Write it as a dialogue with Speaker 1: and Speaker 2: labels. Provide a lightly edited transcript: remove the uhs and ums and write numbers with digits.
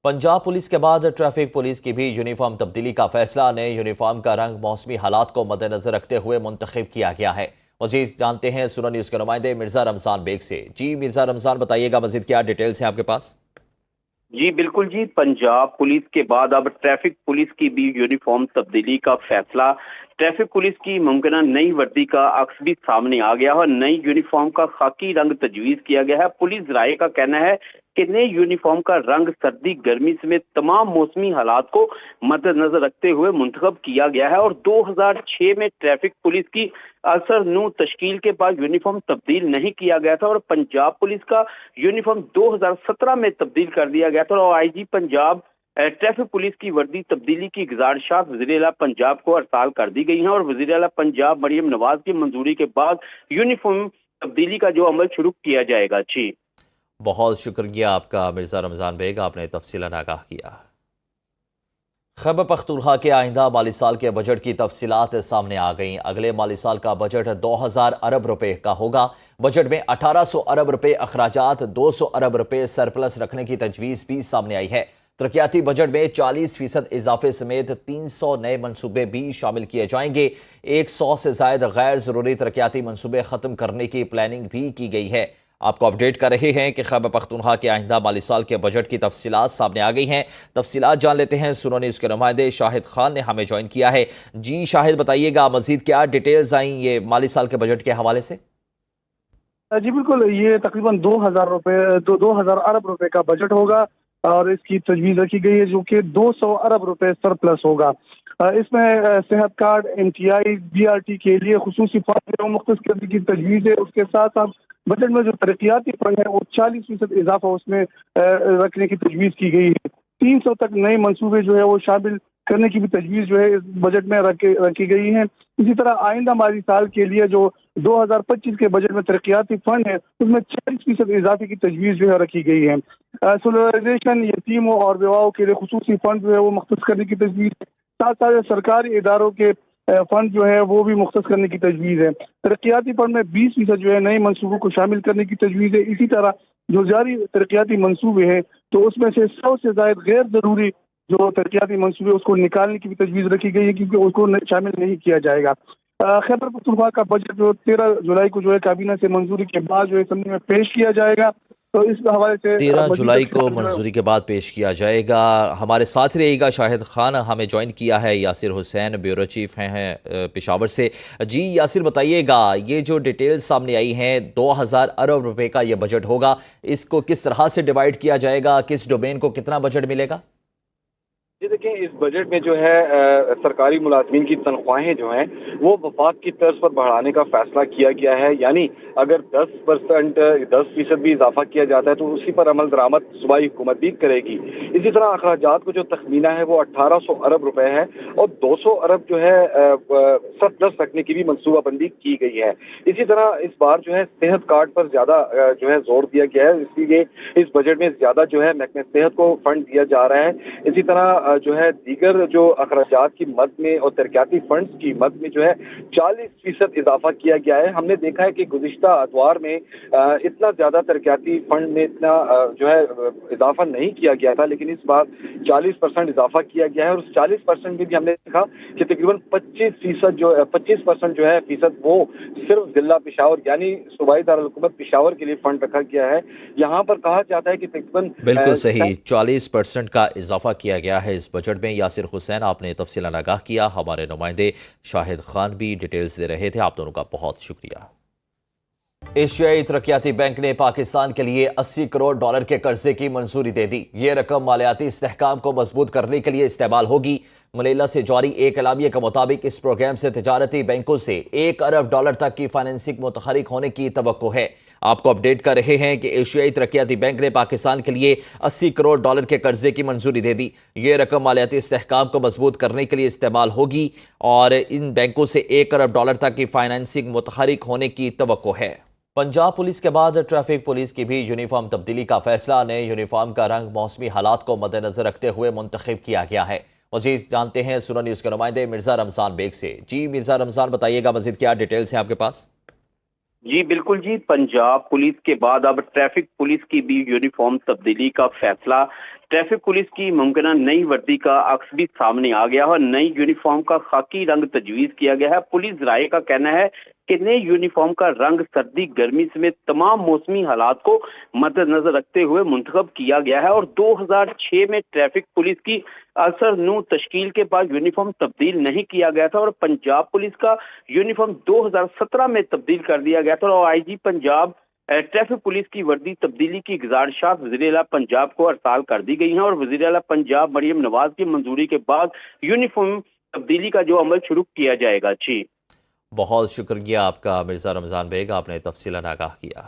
Speaker 1: Punjab police के बाद traffic police की भी यूनिफॉर्म तब्दीली का फैसला। नए यूनिफॉर्म का रंग मौसमी हालात को मद्देनजर रखते हुए मुंतखब किया गया है। मजीद जानते हैं सुनो न्यूज़ के नुमाइंदे मिर्जा रमजान बेग से। जी मिर्जा रमजान, बताइएगा मजीद क्या डिटेल्स हैं आपके पास?
Speaker 2: जी बिल्कुल जी, पंजाब पुलिस के बाद अब ट्रैफिक पुलिस की भी यूनिफॉर्म तब्दीली का फैसला। ट्रैफिक पुलिस की मुमकिन नई वर्दी का अक्स भी सामने आ गया है। नई यूनिफॉर्म का खाकी रंग तजवीज किया गया है। पुलिस राय का कहना है कि नए यूनिफॉर्म का रंग सर्दी गर्मी समेत तमाम मौसमी हालात को मद्देनजर रखते हुए मुंतखब किया गया है। और 2006 में ट्रैफिक पुलिस की असर नू तश्कील के बाद यूनिफॉर्म तब्दील नहीं किया गया था और पंजाब पुलिस का यूनिफॉर्म 2017 में तब्दील कर दिया गया था। और आईजी पंजाब ट्रैफिक पुलिस की वर्दी तब्दीली की गुजारिशात वज़ीर-ए-आला पंजाब को अरसाल कर दी गई हैं और वज़ीर-ए-आला पंजाब मरियम नवाज की मंजूरी के बाद यूनिफॉर्म तब्दीली का जो अमल शुरू किया जाएगा। जी
Speaker 1: बहुत शुक्रिया आपका मिर्जा रमजान बेग, आपने तफसीलन आगाह किया। खैबर पख्तूनख्वा के आइंदा माली साल के बजट की तफसीलात सामने आ गईं। अगले माली साल का बजट 2000 अरब रुपए का होगा। बजट में 1800 अरब रुपए अखराजात, 200 अरब रुपए सरप्लस रखने की तजवीज़ भी सामने आई है। तरक्याती बजट में 40% इजाफे समेत 300 नए मनसूबे भी शामिल किए जाएंगे। 100 से जायद गैर ज़रूरी तरक्याती मनसूबे ख़त्म करने की प्लानिंग भी की गई है। आपको अपडेट कर रहे हैं कि खैबर पख्तूनख्वा के आइंदा माली साल के बजट की तफसीलात सामने आ गई हैं। तफसीलात जान लेते हैं। सुनो न्यूज़ के नुमाइंदे शाहिद खान ने हमें ज्वाइन किया है। जी शाहिद, बताइएगा मजीद क्या डिटेल्स आई ये माली साल के बजट के हवाले से?
Speaker 3: जी बिल्कुल, ये तकरीबन 2000 अरब रुपए का बजट होगा और इसकी तजवीज़ रखी गई है जो कि 200 अरब रुपए सरप्लस होगा। इसमें सेहत कार्ड, MTI, BRT के लिए खुसूसी फंड मुख्तस करने की तजवीज़ है। उसके साथ साथ बजट में जो तरक्याती फंड है वो 40% इजाफा उसमें रखने की तजवीज़ की गई है। 300 तक नए मंसूबे जो है वो शामिल करने की भी तजवीज़ जो है इस बजट में रखी गई है। इसी तरह आइंदा माली साल के लिए जो 2025 के बजट में तरक्याती फंड है उसमें 40% इजाफे की तजवीज़ जो है रखी गई है। सोलराइजेशन, यतीमों और बेवाओं के लिए खुसूसी फंड जो है वो मख्सूस करने की तजवीज़ है। साथ साथ सरकारी इदारों के फंड जो है वो भी मुख्तस करने की तजवीज़ है। तरक्याती फंड में 20% जो है नए मनसूबों को शामिल करने की तजवीज़ है। इसी तरह जो जारी तरक्याती मनसूबे हैं तो उसमें से 100 से ज़ायद गैर ज़रूरी जो तरक्याती मनसूबे उसको निकालने की भी तजवीज़ रखी गई है क्योंकि उसको शामिल नहीं किया जाएगा। खैबर पख्तूनख्वा का बजट जो 13 जुलाई को जो है काबीना से मंजूरी के बाद जो है असेंबली में पेश किया जाएगा। तो इस हवाले से
Speaker 1: 13 जुलाई को मंजूरी के बाद पेश किया जाएगा। हमारे साथ रहिएगा शाहिद खान, हमें ज्वाइन किया है यासिर हुसैन, ब्यूरो चीफ हैं पेशावर से। जी यासिर, बताइएगा ये जो डिटेल्स सामने आई हैं 2000 अरब रुपए का ये बजट होगा, इसको किस तरह से डिवाइड किया जाएगा, किस डोमेन को कितना बजट मिलेगा?
Speaker 4: जी देखिए, इस बजट में जो है सरकारी मुलाजमीन की तनख्वाहें जो हैं वो वफाक की तर्ज पर बढ़ाने का फैसला किया गया है। यानी अगर 10% भी इजाफा किया जाता है तो उसी पर अमल दरामद सूबाई हुकूमत भी करेगी। इसी तरह अखराजात को जो तखमीना है वो 1800 अरब रुपए है और 200 अरब जो है सरप्लस रखने की भी मनसूबाबंदी की गई है। इसी तरह इस बार जो है सेहत कार्ड पर ज्यादा जो है जोर दिया गया है, इसलिए इस बजट में ज्यादा जो है महकमे सेहत को फंड दिया जा रहा है। इसी तरह जो है दीगर जो अखराजात की मद में और तरक्याती फंड्स की मद में जो है 40% इजाफा किया गया है। हमने देखा है कि गुज़िश्ता अदवार में इतना ज्यादा तरक्याती फंड में इतना जो है इजाफा नहीं किया गया था, लेकिन इस बार 40% इजाफा किया गया है। और उस 40% में भी हमने देखा कि तकरीबन 25% जो है फीसद वो सिर्फ जिला पेशावर यानी सूबाई दारुल हुकूमत पेशावर के लिए फंड रखा गया है। यहाँ पर कहा जाता है कि तकरीबन
Speaker 1: बिल्कुल सही, 40% का इजाफा किया गया है इस बजट में। यासिर हुसैन, आपने तफसीलन आगाह किया। हमारे नुमाइंदे शाहिद खान भी डिटेल्स दे रहे थे। आप दोनों का बहुत शुक्रिया। एशियाई तरक्याती बैंक ने पाकिस्तान के लिए 80 करोड़ डॉलर के कर्जे की मंजूरी दे दी। ये रकम मालियाती इस्तेहकाम को मजबूत करने के लिए इस्तेमाल होगी। मनीला से जारी एक एलामिया के मुताबिक इस प्रोग्राम से तिजारती बैंकों से 1 अरब डॉलर तक की फाइनेंसिंग मुतहरिक होने की तवक्को है। आपको अपडेट कर रहे हैं कि एशियाई तरक्याती बैंक ने पाकिस्तान के लिए 80 करोड़ डॉलर के कर्जे की मंजूरी दे दी। ये रकम मालियाती इस्तेहकाम को मजबूत करने के लिए इस्तेमाल होगी और इन बैंकों से 1 अरब डॉलर तक की फाइनेंसिंग मुतहरिक होने की तवक्को है। पंजाब पुलिस के बाद ट्रैफिक पुलिस की भी यूनिफॉर्म तब्दीली का फैसला। नए यूनिफॉर्म का रंग मौसमी हालात को मद्देनजर रखते हुए मुंतखब किया गया है। मजीद जानते हैं सुनो न्यूज़ के नुमाइंदे मिर्जा रमजान बेग से। जी मिर्जा रमजान, बताइएगा मजीद क्या डिटेल्स हैं आपके पास?
Speaker 2: जी बिल्कुल जी, पंजाब पुलिस के बाद अब ट्रैफिक पुलिस की भी यूनिफॉर्म तब्दीली का फैसला। ट्रैफिक पुलिस की मुमकिन नई वर्दी का अक्स भी सामने आ गया है। नई यूनिफॉर्म का खाकी रंग तजवीज किया गया है। पुलिस राय का कहना है कि नई यूनिफॉर्म का रंग सर्दी गर्मी समेत तमाम मौसमी हालात को मद्देनजर रखते हुए मुंतखब किया गया है। और 2006 में ट्रैफिक पुलिस की असर नू तश्कील के बाद यूनिफॉर्म तब्दील नहीं किया गया था और पंजाब पुलिस का यूनिफॉर्म 2017 में तब्दील कर दिया गया था। और आईजी पंजाब ट्रैफिक पुलिस की वर्दी तब्दीली की गुजारिशात वज़ीर-ए-आला पंजाब को अरसाल कर दी गई हैं और वज़ीर-ए-आला पंजाब मरियम नवाज की मंजूरी के बाद यूनिफॉर्म तब्दीली का जो अमल शुरू किया जाएगा। जी
Speaker 1: बहुत शुक्रिया आपका मिर्ज़ा रमज़ान बेग, आपने तफसीलन आगाह किया।